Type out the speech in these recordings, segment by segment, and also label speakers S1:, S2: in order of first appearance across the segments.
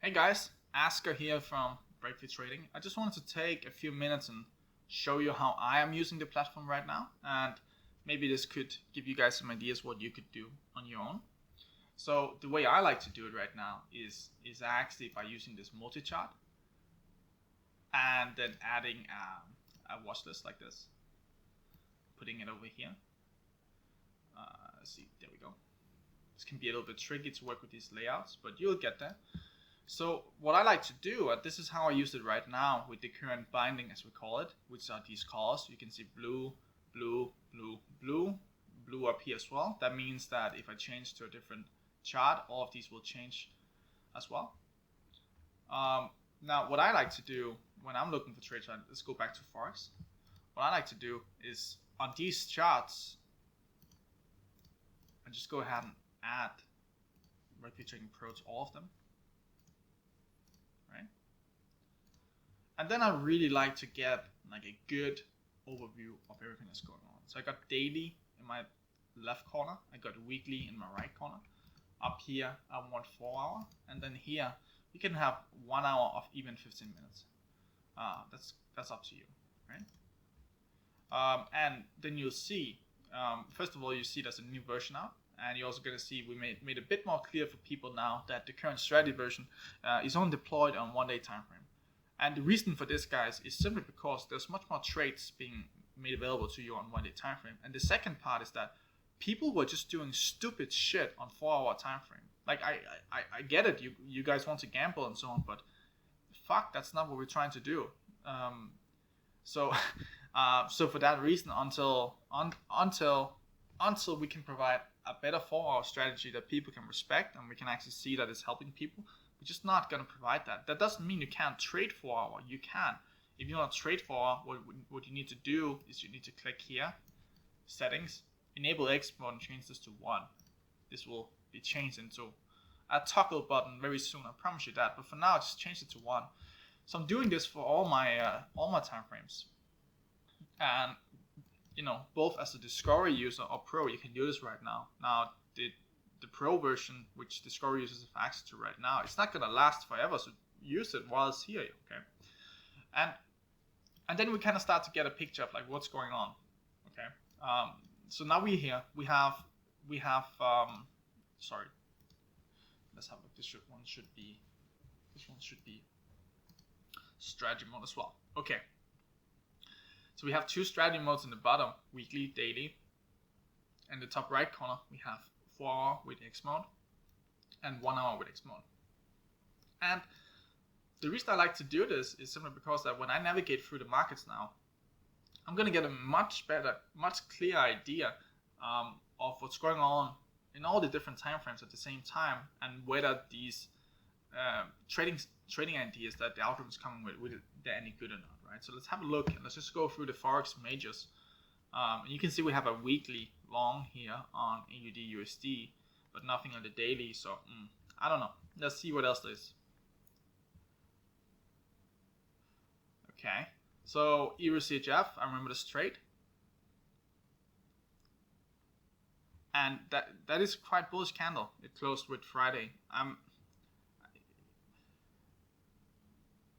S1: Hey guys, Asker here from Breakthrough Trading. I just wanted to take a few minutes and show you how I am using the platform right now, and maybe this could give you guys some ideas what you could do on your own. So the way I like to do it right now is actually by using this multi-chart and then adding a watch list like this, putting it over here. Let's see, there we go. This can be a little bit tricky to work with these layouts, but you'll get there. So what I like to do, this is how I use it right now with the current binding, as we call it, which are these colors. You can see blue, blue, blue, blue, blue up here as well. That means that if I change to a different chart, all of these will change as well. Now, what I like to do when I'm looking for trades, let's go back to Forex. What I like to do is on these charts, I just go ahead and add Breakthrough Trading Pro to all of them. Right? And then I really like to get like a good overview of everything that's going on. So I got daily in my left corner, I got weekly in my right corner. Up here I want 4 hour, and then here you can have 1 hour of even 15 minutes. That's up to you, right? And then you'll see, first of all, you see there's a new version out. And you're also going to see we made a bit more clear for people now that the current strategy version is only deployed on 1 day time frame. And the reason for this, guys, is simply because there's much more trades being made available to you on 1 day time frame. And the second part is that people were just doing stupid shit on 4 hour time frame. Like I get it, you guys want to gamble and so on, but fuck, that's not what we're trying to do. So for that reason, until we can provide a better 4 hour strategy that people can respect and we can actually see that it's helping people, we're just not going to provide that. That doesn't mean you can't trade 4 hour. You can. If you want to trade 4 hour, what you need to do is you need to click here, settings, enable export, and change this to 1. This will be changed into a toggle button very soon, I promise you that. But for now, just change it to 1. So I'm doing this for all my time frames. And both as a Discovery user or Pro, you can do this right now. Now, the Pro version, which Discovery users have access to right now, it's not going to last forever, so use it while it's here, okay? And then we kind of start to get a picture of like what's going on, okay? So now we're here. We have sorry. Let's have a look. This one should be strategy mode as well. Okay. So we have 2 strategy modes in the bottom, weekly, daily. In the top right corner, we have 4 hour with X mode and 1 hour with X mode. And the reason I like to do this is simply because that when I navigate through the markets now, I'm going to get a much better, much clearer idea of what's going on in all the different time frames at the same time, and whether these trading ideas that the algorithm is coming with they're any good or not. Right, so let's have a look and let's just go through the Forex majors. And you can see we have a weekly long here on AUD USD, but nothing on the daily. So I don't know. Let's see what else there is. Okay, so Euro CHF. I remember this trade, and that is quite bullish candle. It closed with Friday.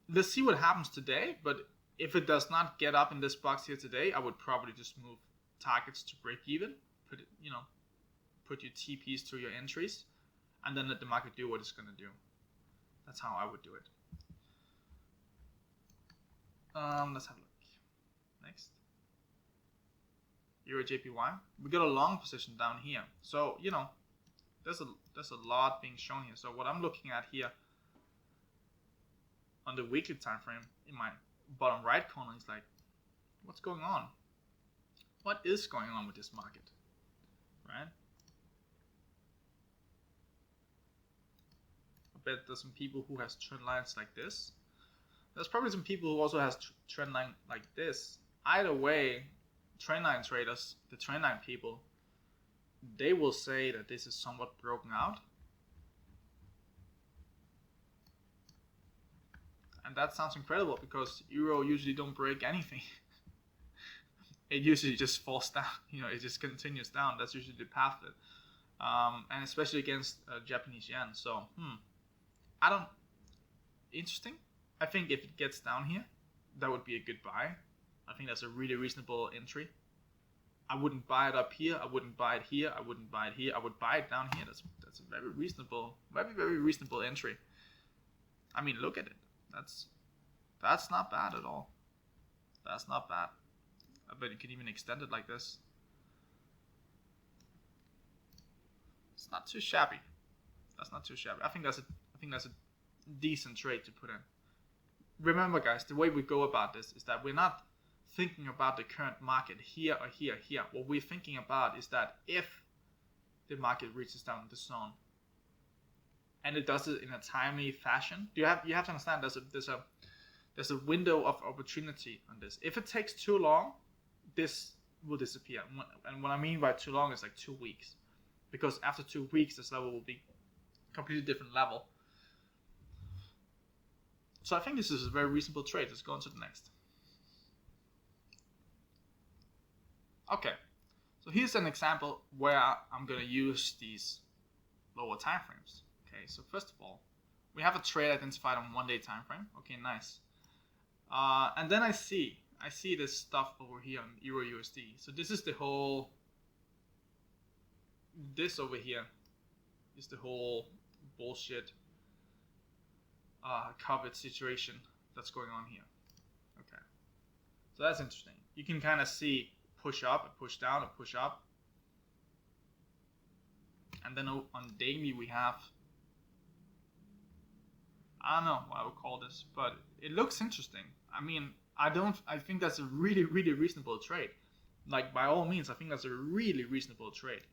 S1: Let's see what happens today, but if it does not get up in this box here today, I would probably just move targets to break even, put your TPs to your entries, and then let the market do what it's going to do. That's how I would do it. Let's have a look. Next. Euro JPY. We got a long position down here. So, there's a lot being shown here. So what I'm looking at here on the weekly time frame in my bottom right corner is like, what's going on? What is going on with this market? Right? I bet there's some people who has trend lines like this. There's probably some people who also has trend line like this. Either way, trend line traders, the trend line people, they will say that this is somewhat broken out. And that sounds incredible because Euro usually don't break anything. It usually just falls down. It just continues down. That's usually the path of it. And especially against Japanese yen. So, I don't interesting. I think if it gets down here, that would be a good buy. I think that's a really reasonable entry. I wouldn't buy it up here. I wouldn't buy it here. I wouldn't buy it here. I would buy it down here. That's a very reasonable, very reasonable entry. I mean, look at it. That's not bad at all. That's not bad. I bet you can even extend it like this. It's not too shabby. That's not too shabby. I think that's a decent trade to put in. Remember, guys, the way we go about this is that we're not thinking about the current market here or here, here. What we're thinking about is that if the market reaches down the zone and it does it in a timely fashion, you have to understand there's a window of opportunity on this. If it takes too long, this will disappear. And what I mean by too long is like 2 weeks, because after 2 weeks this level will be a completely different level. So I think this is a very reasonable trade. Let's go on to the next. Okay, so here's an example where I'm going to use these lower time frames. Okay, so first of all, we have a trade identified on 1 day time frame. Okay, nice. And then I see this stuff over here on Euro USD. So this is the whole, this over here is the whole bullshit COVID situation that's going on here. Okay, so that's interesting. You can kind of see push up and push down and push up, and then on daily we have, I don't know what I would call this, but it looks interesting. I mean, I think that's a really reasonable trade. Like, by all means, I think that's a really reasonable trade.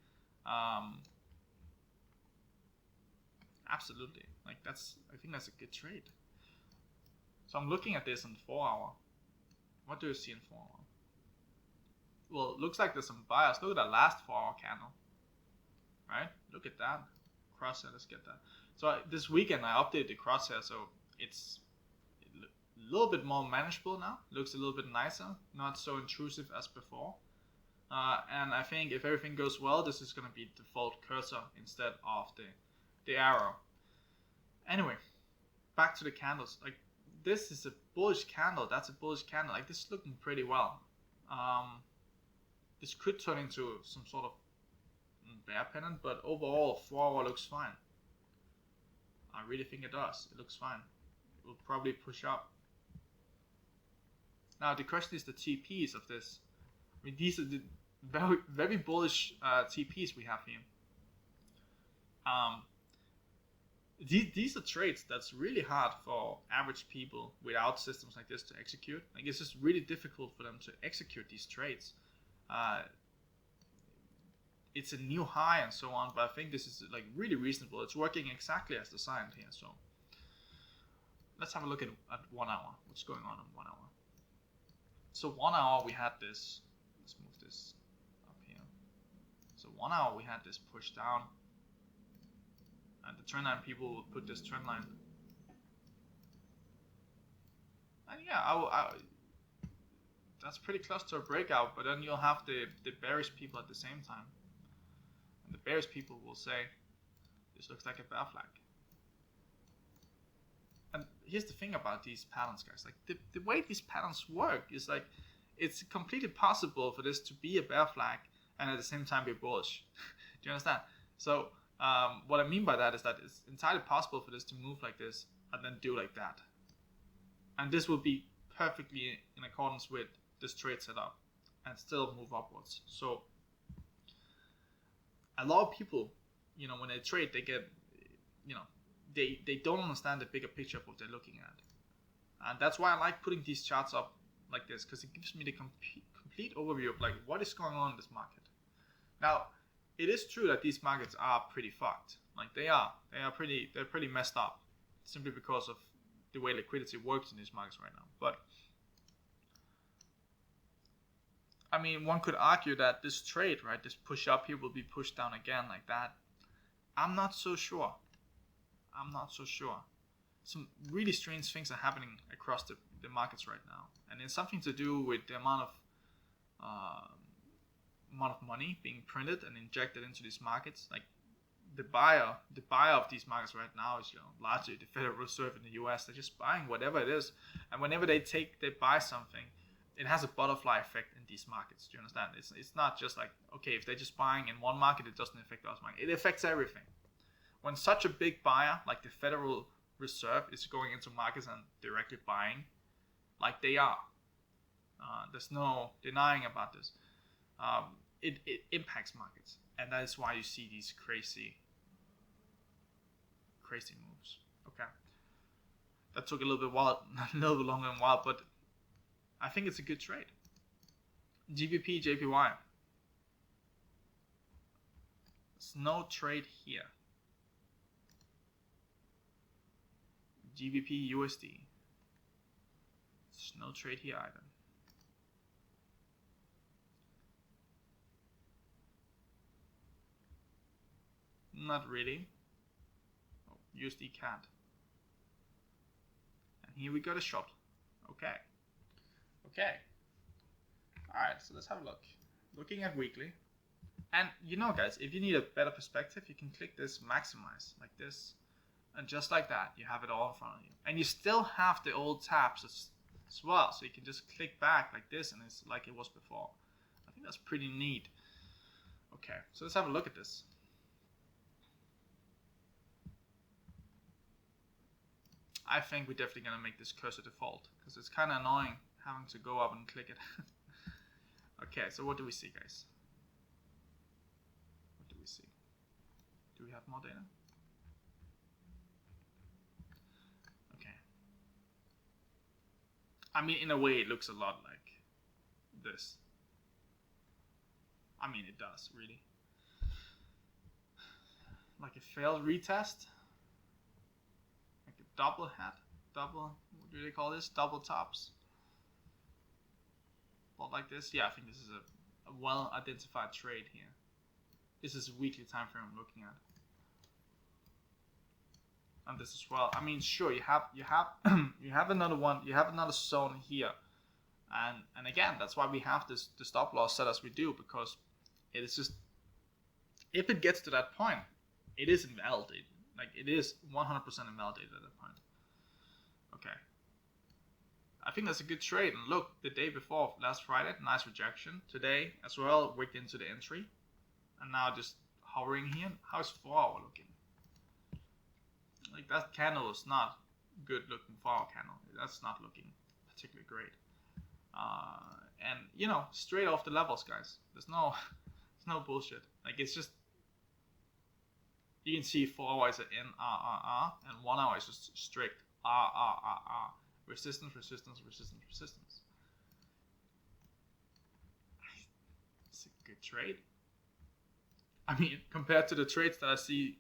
S1: Absolutely. Like, I think that's a good trade. So I'm looking at this on 4 hour. What do you see in 4 hour? Well, it looks like there's some bias. Look at that last 4 hour candle. Right? Look at that. Crosshair, let's get that. So this weekend I updated the crosshair, so it's a little bit more manageable now. Looks a little bit nicer, not so intrusive as before. And I think if everything goes well, this is going to be default cursor instead of the arrow. Anyway, back to the candles. Like, this is a bullish candle. That's a bullish candle. Like, this is looking pretty well. This could turn into some sort of bear pennant, but overall 4 hour looks fine. I really think it does. It looks fine. It will probably push up. Now the question is the TPs of this. I mean, these are the very bullish TPs we have here. These are trades that's really hard for average people without systems like this to execute. Like, it's just really difficult for them to execute these trades. It's a new high and so on, but I think this is like really reasonable. It's working exactly as designed here. So let's have a look at 1 hour. What's going on in 1 hour? So 1 hour we had this. Let's move this up here. So 1 hour we had this push down, and the trendline people will put this trendline. And yeah, that's pretty close to a breakout, but then you'll have the bearish people at the same time. And the bearish people will say, this looks like a bear flag. And here's the thing about these patterns, guys. Like, the way these patterns work is like, it's completely possible for this to be a bear flag and at the same time be bullish. Do you understand? So what I mean by that is that it's entirely possible for this to move like this and then do like that. And this will be perfectly in accordance with this trade setup and still move upwards. So a lot of people, when they trade, they get, they don't understand the bigger picture of what they're looking at. And that's why I like putting these charts up like this, because it gives me the complete overview of like what is going on in this market. Now, it is true that these markets are pretty fucked. Like, they're pretty messed up, simply because of the way liquidity works in these markets right now. But I mean, one could argue that this trade, right, this push up here will be pushed down again like that. I'm not so sure. Some really strange things are happening across the markets right now, and it's something to do with the amount of money being printed and injected into these markets. Like, the buyer of these markets right now is, largely the Federal Reserve in the US. They're just buying whatever it is, and whenever they buy something, it has a butterfly effect in these markets. Do you understand? It's not just like, okay, if they're just buying in one market, it doesn't affect us market. It affects everything. When such a big buyer like the Federal Reserve is going into markets and directly buying, like they are, there's no denying about this. It impacts markets, and that is why you see these crazy moves. Okay, that took a little bit longer than a while, but I think it's a good trade. GBP, JPY. There's no trade here. GBP, USD. There's no trade here either. Not really. Oh, USD CAD. And here we got a shot. Okay. Alright, so let's have a look. Looking at weekly. And guys, if you need a better perspective, you can click this maximize like this. And just like that, you have it all in front of you. And you still have the old tabs as well. So you can just click back like this and it's like it was before. I think that's pretty neat. Okay, so let's have a look at this. I think we're definitely going to make this cursor default because it's kind of annoying having to go up and click it. Okay, so what do we see, guys? What do we see? Do we have more data? Okay. I mean, in a way, it looks a lot like this. I mean, it does, really. Like a failed retest. Like a double hat. What do they call this? Double tops. Not like this. Yeah, I think this is a well-identified trade here. This is a weekly time frame I'm looking at. And this as well. I mean, sure, you have you have another one. You have another zone here, and again, that's why we have the stop loss set as we do, because it is just, if it gets to that point, it is invalidated. Like, it is 100% invalidated at that point. Okay. I think that's a good trade. And look, the day before, last Friday, nice rejection. Today as well, wicked into the entry. And now just hovering here. How's 4 hour looking? Like, that candle is not good looking 4 hour candle. That's not looking particularly great. And straight off the levels, guys. There's no bullshit. Like, it's just, you can see 4 hours at NRRR and 1 hour is just strict RRRR. Resistance, resistance, resistance, resistance. It's a good trade. I mean, compared to the trades that I see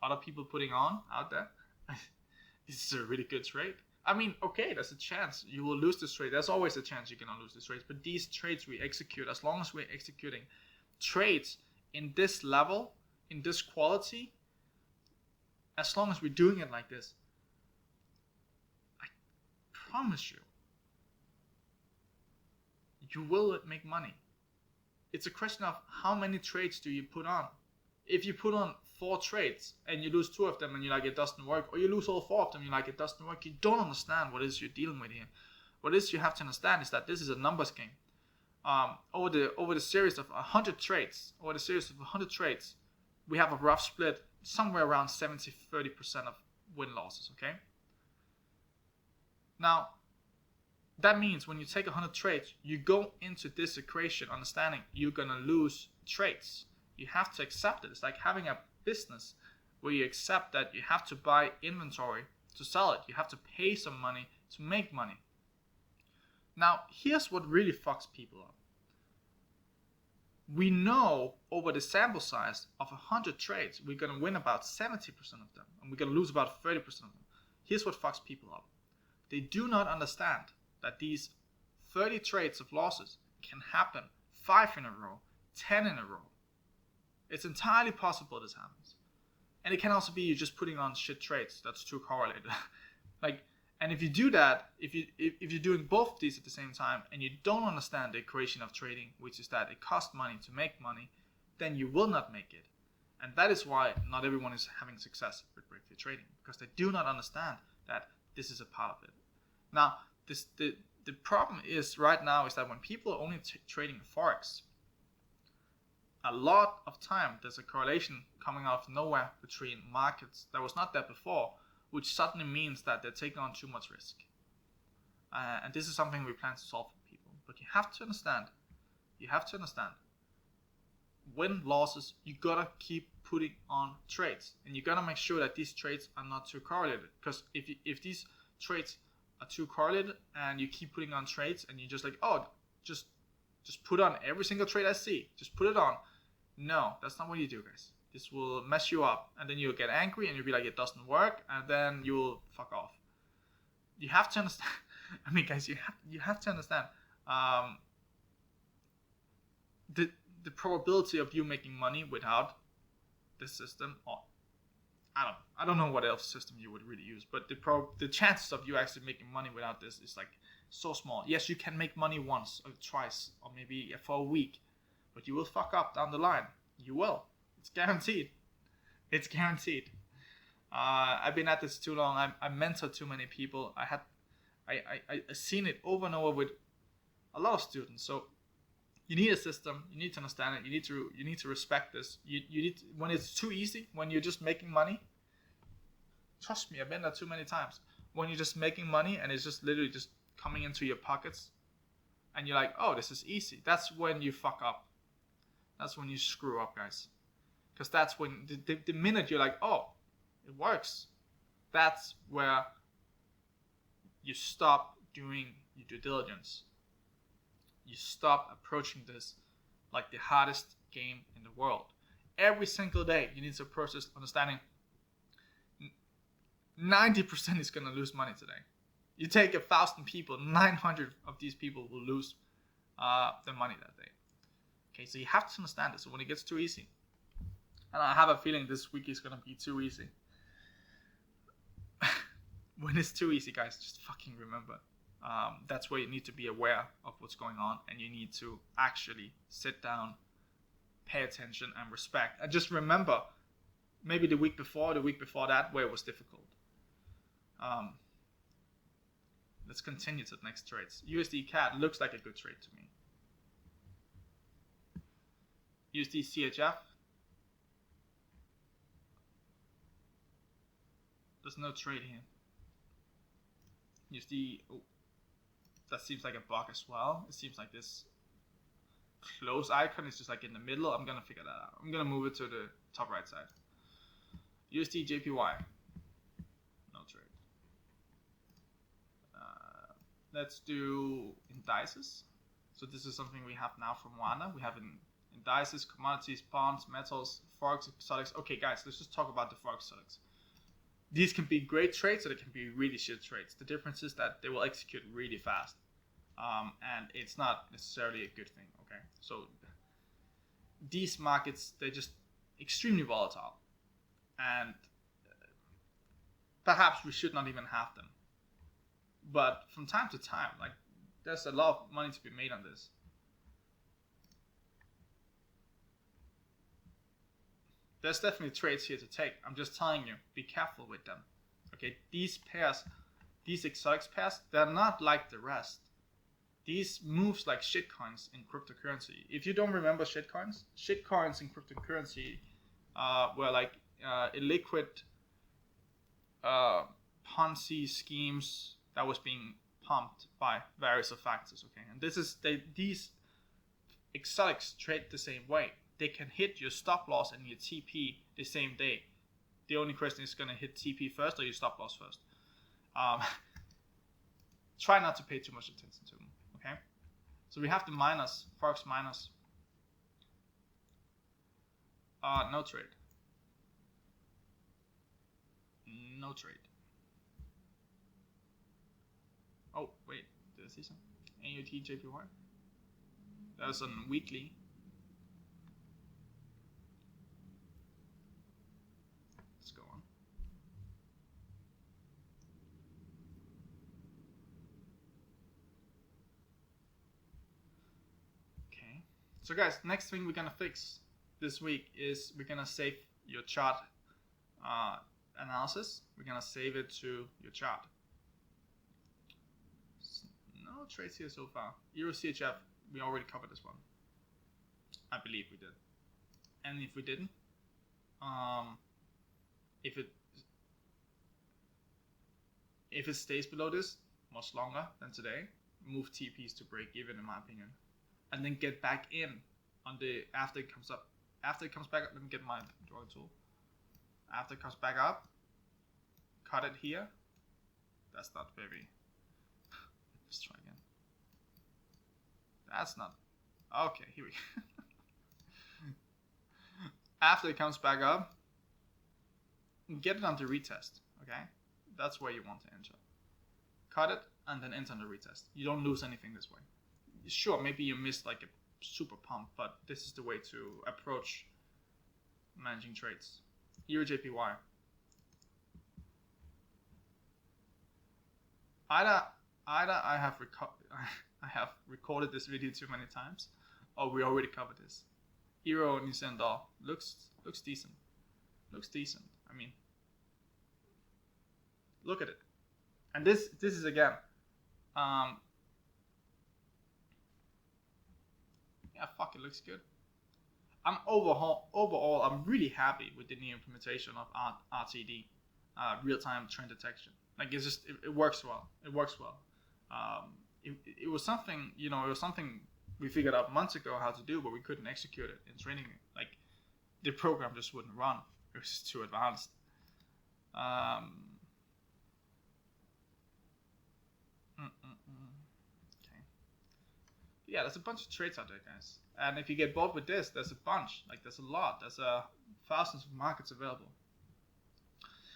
S1: other people putting on out there, this is a really good trade. I mean, okay, there's a chance you will lose this trade. There's always a chance you cannot lose this trade. But these trades we execute, as long as we're executing trades in this level, in this quality, as long as we're doing it like this, promise you will make money. It's a question of how many trades do you put on. If you put on 4 trades and you lose 2 of them and you're like, it doesn't work, or you lose all 4 of them and you're like, it doesn't work, you don't understand what it is you're dealing with here. What it is you have to understand is that this is a numbers game. Over the series of 100 trades, we have a rough split somewhere around 70-30% of win-losses, okay? Now, that means when you take 100 trades, you go into this equation understanding you're going to lose trades. You have to accept it. It's like having a business where you accept that you have to buy inventory to sell it. You have to pay some money to make money. Now, here's what really fucks people up. We know over the sample size of 100 trades, we're going to win about 70% of them, and we're going to lose about 30% of them. Here's what fucks people up. They do not understand that these 30 trades of losses can happen 5 in a row, 10 in a row. It's entirely possible this happens. And it can also be you just putting on shit trades that's too correlated. And if you do that, if you're doing both of these at the same time and you don't understand the equation of trading, which is that it costs money to make money, then you will not make it. And that is why not everyone is having success with breakthrough trading, because they do not understand that this is a part of it. Now, the problem is right now is that when people are only trading Forex, a lot of time there's a correlation coming out of nowhere between markets that was not there before, which suddenly means that they're taking on too much risk. And this is something we plan to solve for people. But you have to understand, win losses, you gotta keep putting on trades, and you gotta make sure that these trades are not too correlated. Because if these trades are too correlated and you keep putting on trades and you just like, oh, just put on every single trade I see, just put it on. No, that's not what you do, guys. This will mess you up, and then you'll get angry and you'll be like, it doesn't work, and then you'll fuck off. You have to understand. I mean, guys, you have to understand the probability of you making money without this system, or I don't know what else system you would really use, but the chances of you actually making money without this is like so small. Yes, you can make money once or twice or maybe for a week, but you will fuck up down the line. You will. It's guaranteed. It's guaranteed. I've been at this too long. I mentored too many people. I seen it over and over with a lot of students. So you need a system. You need to understand it. You need to respect this. You need to, when it's too easy, when you're just making money. Trust me, I've been there too many times. When you're just making money and it's just literally just coming into your pockets, and you're like, oh, this is easy. That's when you fuck up. That's when you screw up, guys. Because that's when the minute you're like, oh, it works, that's where you stop doing your due diligence. You stop approaching this like the hardest game in the world. Every single day, you need to approach this understanding 90% is going to lose money today. You take 1,000 people, 900 of these people will lose their money that day. Okay, so you have to understand this. So when it gets too easy, and I have a feeling this week is going to be too easy. When it's too easy, guys, just fucking remember. That's where you need to be aware of what's going on, and you need to actually sit down, pay attention, and respect. And just remember, maybe the week before that, where it was difficult. Let's continue to the next trades. USD CAD looks like a good trade to me. USD CHF. There's no trade here. USD, oh, that seems like a bug as well. It seems like this close icon is just like in the middle. I'm gonna figure that out. I'm gonna move it to the top right side. USD JPY. No trade. Let's do indices. So this is something we have now from WANA. We have indices, commodities, bonds, metals, forex, exotics. Okay, guys, let's just talk about the forex exotics. These can be great trades or they can be really shit trades. The difference is that they will execute really fast. And it's not necessarily a good thing, okay? So these markets, they're just extremely volatile. And perhaps we should not even have them. But from time to time, like, there's a lot of money to be made on this. There's definitely trades here to take. I'm just telling you, be careful with them. Okay, these pairs, these exotics pairs, they're not like the rest. These moves like shitcoins in cryptocurrency. If you don't remember shitcoins in cryptocurrency were like illiquid Ponzi schemes that was being pumped by various factors. Okay, and these exotics trade the same way. They can hit your stop loss and your TP the same day. The only question is going to hit TP first or your stop loss first. Try not to pay too much attention to them, okay? So we have the miners, Forex miners. No trade. No trade. Oh, wait, did I see something? AUT JPY. That's on weekly. Let's go on. Okay. So guys, next thing we're gonna fix this week is we're gonna save your chart analysis. We're gonna save it to your chart. No trades here so far. Euro CHF, we already covered this one. I believe we did. And if we didn't, if it stays below this much longer than today, move TPs to break even, in my opinion, and then get back in on the after it comes up. After it comes back up, let me get my drawing tool. After it comes back up, cut it here. That's not very. Let's try again. That's not. Okay, here we go. After it comes back up, get it on the retest. Okay, that's where you want to enter. Cut it and then enter on the retest. You don't lose anything this way. Sure, maybe you missed like a super pump, but this is the way to approach managing trades. Euro JPY. Either I have recorded this video too many times, or we already covered this. Euro New Zealand dollar looks decent. Looks decent. I mean, look at it. And this is again. Yeah, fuck, it looks good. I'm overall, I'm really happy with the new implementation of RTD, real-time trend detection. Like it's just, it works well. It works well. It was something, it was something we figured out months ago how to do, but we couldn't execute it in training. Like the program just wouldn't run. It was just too advanced. Okay. Yeah, there's a bunch of trades out there, guys. And if you get bored with this, there's a bunch. Like there's a lot. There's thousands of markets available.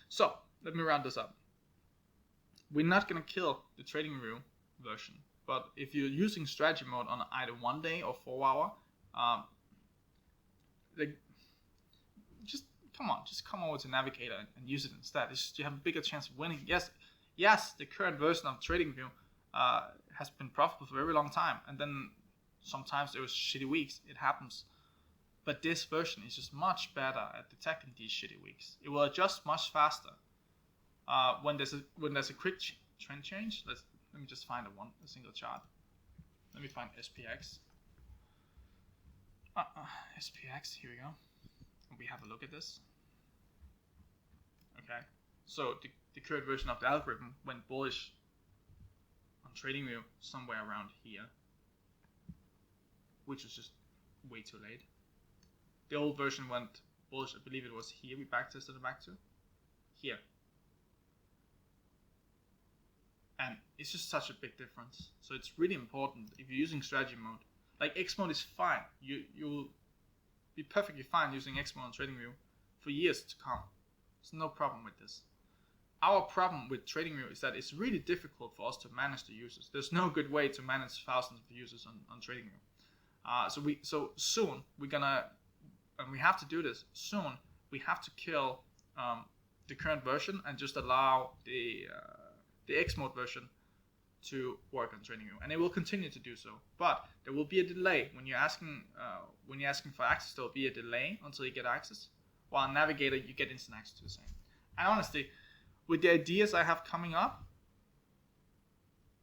S1: So let me round this up. We're not gonna kill the trading view version, but if you're using strategy mode on either 1 day or 4 hour, just come over to Navigator and use it instead. It's just, you have a bigger chance of winning. Yes, the current version of TradingView has been profitable for a very long time, and then sometimes there was shitty weeks. It happens, but this version is just much better at detecting these shitty weeks. It will adjust much faster when there's a quick trend change. Let me just find a single chart. Let me find SPX. SPX. Here we go. And we have a look at this. Okay. So the current version of the algorithm went bullish on TradingView somewhere around here, which was just way too late. The old version went bullish, I believe it was here, we backtested it back to here. And it's just such a big difference. So it's really important if you're using strategy mode. Like X mode is fine. You'll be perfectly fine using X mode on TradingView for years to come. There's no problem with this. Our problem with TradingView is that it's really difficult for us to manage the users. There's no good way to manage thousands of users on TradingView. So soon we're gonna, and we have to do this soon. We have to kill the current version and just allow the X mode version to work on TradingView, and it will continue to do so. But there will be a delay when you're asking for access. There will be a delay until you get access. While on Navigator, you get instant access to the same. And honestly, with the ideas I have coming up,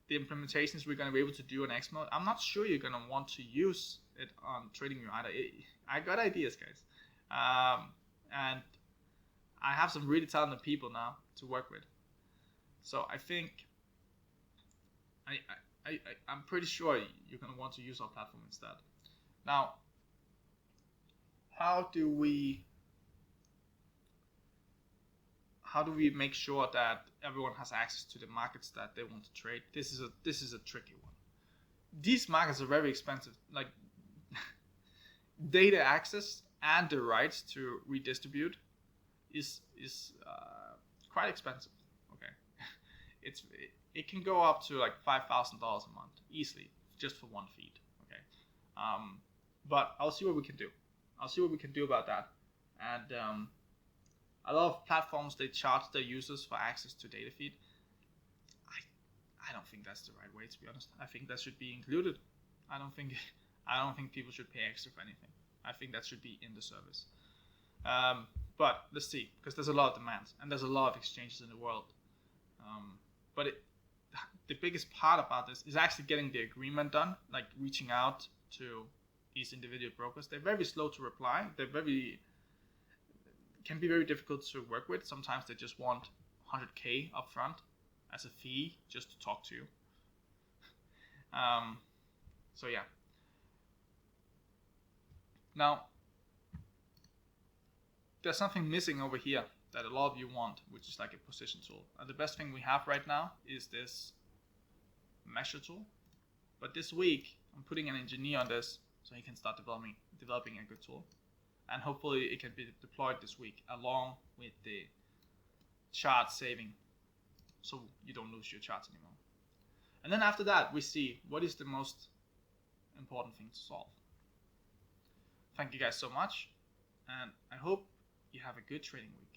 S1: the implementations we're going to be able to do on X mode, I'm not sure you're going to want to use it on TradingView either. I got ideas, guys, and I have some really talented people now to work with. So I think I'm pretty sure you're going to want to use our platform instead. Now, how do we make sure that everyone has access to the markets that they want to trade? This is a tricky one. These markets are very expensive. Like data access and the rights to redistribute is quite expensive. It can go up to like $5,000 a month easily just for one feed. Okay, but I'll see what we can do. I'll see what we can do about that. And a lot of platforms, they charge their users for access to data feed. I don't think that's the right way, to be honest. I think that should be included. I don't think people should pay extra for anything. I think that should be in the service. But let's see, because there's a lot of demands and there's a lot of exchanges in the world. But the biggest part about this is actually getting the agreement done, like reaching out to these individual brokers. They're very slow to reply. Can be very difficult to work with. Sometimes they just want 100K upfront as a fee just to talk to you. So yeah. Now, there's something missing over here that a lot of you want, which is like a position tool. And the best thing we have right now is this measure tool. But this week, I'm putting an engineer on this so he can start developing a good tool. And hopefully it can be deployed this week along with the chart saving, so you don't lose your charts anymore. And then after that, we see what is the most important thing to solve. Thank you guys so much, and I hope you have a good trading week.